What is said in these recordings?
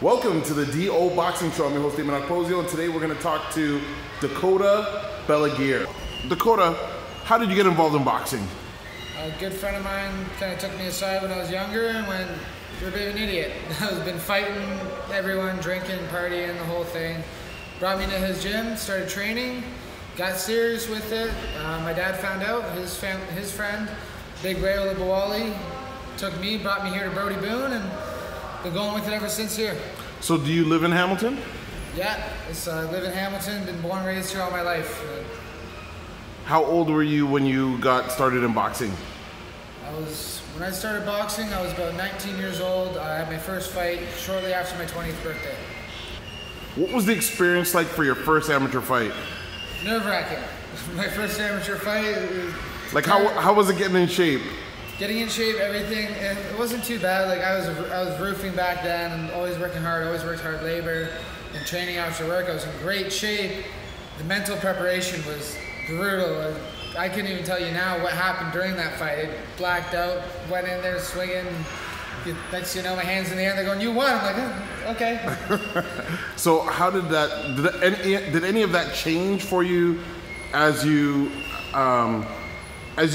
Welcome to the DO Boxing Show. I'm your host, Dameon Okposio, and today we're going to talk to Dakota Ballegeer. Dakota, how did you get involved in boxing? A good friend of mine kind of took me aside when I was younger and went, "You're a bit of an idiot." I've been fighting everyone, drinking, partying, the whole thing. Brought me to his gym, started training, got serious with it. My dad found out, his friend, Big Dakota Ballegeer, took me, brought me here to Brody Boone, and been going with it ever since here. So do you live in Hamilton? Yeah, I live in Hamilton, been born and raised here all my life. How old were you when you got started in boxing? When I started boxing, I was about 19 years old. I had my first fight shortly after my 20th birthday. What was the experience like for your first amateur fight? Nerve-wracking. My first amateur fight. Like how was it getting in shape? Getting in shape, everything, and it wasn't too bad. Like I was roofing back then and always working hard, always worked hard labor and training after work. I was in great shape. The mental preparation was brutal. I couldn't even tell you now what happened during that fight. I blacked out, went in there swinging. Next thing you know, my hands in the air, they're going, "You won." I'm like, "Oh, okay." So how did did any of that change for you as you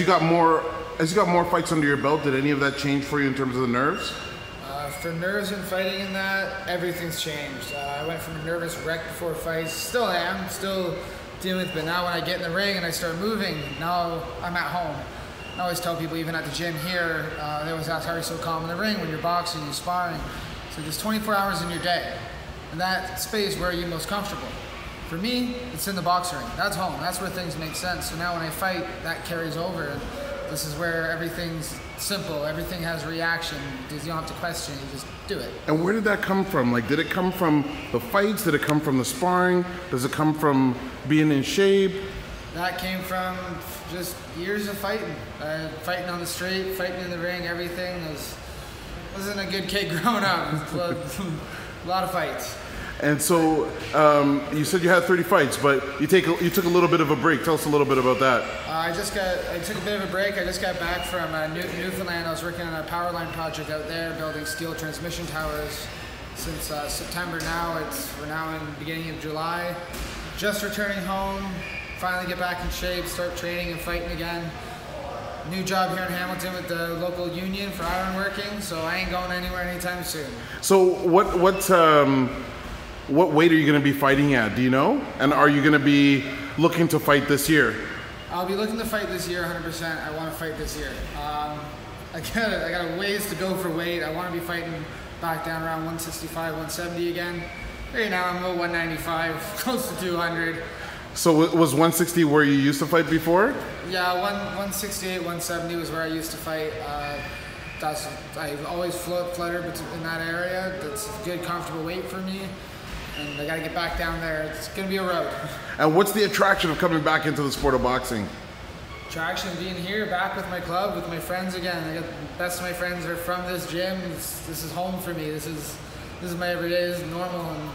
got more fights under your belt? Did any of that change for you in terms of the nerves? For nerves and fighting and that, everything's changed. I went from a nervous wreck before fights, still am, still dealing with it, but now when I get in the ring and I start moving, now I'm at home. I always tell people, even at the gym here, they always ask, how are you so calm in the ring when you're boxing, you're sparring? So there's 24 hours in your day, and that space, where are you most comfortable? For me, it's in the boxing ring. That's home. That's where things make sense. So now when I fight, that carries over. This is where everything's simple. Everything has a reaction. You don't have to question. You just do it. And where did that come from? Like, did it come from the fights? Did it come from the sparring? Does it come from being in shape? That came from just years of fighting. Fighting on the street, fighting in the ring, everything. Wasn't a good kid growing up. A lot of fights. And so you said you had 30 fights, but you took a little bit of a break. Tell us a little bit about that. I took a bit of a break. I just got back from Newfoundland. I was working on a power line project out there, building steel transmission towers since September now. We're now in the beginning of July. Just returning home, finally get back in shape, start training and fighting again. New job here in Hamilton with the local union for ironworking, so I ain't going anywhere anytime soon. So what weight are you going to be fighting at? Do you know? And are you going to be looking to fight this year? I'll be looking to fight this year, 100%. I want to fight this year. I got a ways to go for weight. I want to be fighting back down around 165, 170 again. Right now I'm about 195, close to 200. So was 160 where you used to fight before? Yeah, 168, 170 was where I used to fight. I've always fluttered in that area. That's a good, comfortable weight for me. And I got to get back down there. It's going to be a road. And what's the attraction of coming back into the sport of boxing? Attraction being here, back with my club, with my friends again. I got the best of my friends are from this gym. This is home for me. This is my everyday. This is normal. And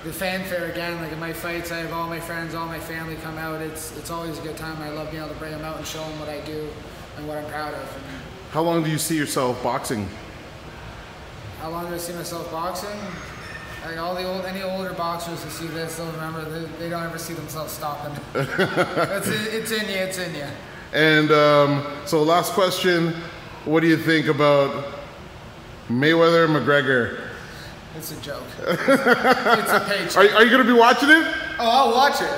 the fanfare again, like in my fights, I have all my friends, all my family come out. It's always a good time. I love being able to bring them out and show them what I do and what I'm proud of. How long do you see yourself boxing? How long do I see myself boxing? Like any older boxers who see this, they'll remember they don't ever see themselves stopping. It's in you. And so last question, what do you think about Mayweather and McGregor? It's a joke. It's a paycheck. Are you going to be watching it? Oh, I'll watch it.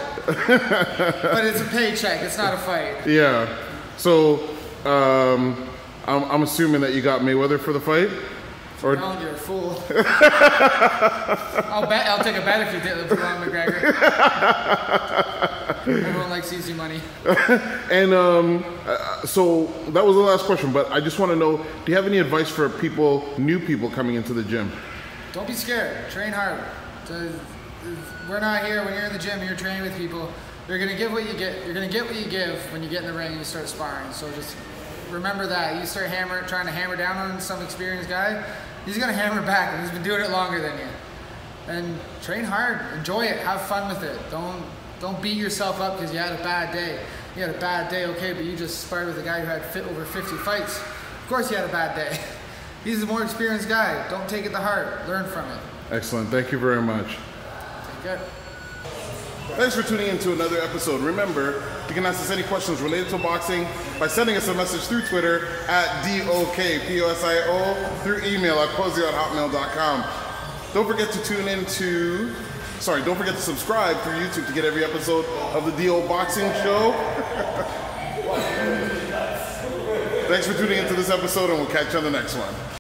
But it's a paycheck. It's not a fight. Yeah. So I'm assuming that you got Mayweather for the fight? Or no, you're a fool. I'll take a bet if you did put on McGregor. Everyone likes easy money. And so that was the last question, but I just want to know, do you have any advice for new people coming into the gym? Don't be scared. Train hard. We're not here when you're in the gym and you're training with people. You're gonna give what you get. You're gonna get what you give when you get in the ring and you start sparring. So just remember that. You start trying to hammer down on some experienced guy, he's gonna hammer back, and he's been doing it longer than you. And train hard, enjoy it, have fun with it. Don't beat yourself up because you had a bad day. You had a bad day, okay, but you just sparred with a guy who had over 50 fights. Of course you had a bad day. He's a more experienced guy. Don't take it to heart. Learn from it. Excellent. Thank you very much. Take care. Thanks for tuning in to another episode. Remember, you can ask us any questions related to boxing by sending us a message through Twitter at DOKPOSIO, through email at posio@hotmail.com. Don't forget to subscribe through YouTube to get every episode of the DO Boxing Show. Thanks for tuning into this episode, and we'll catch you on the next one.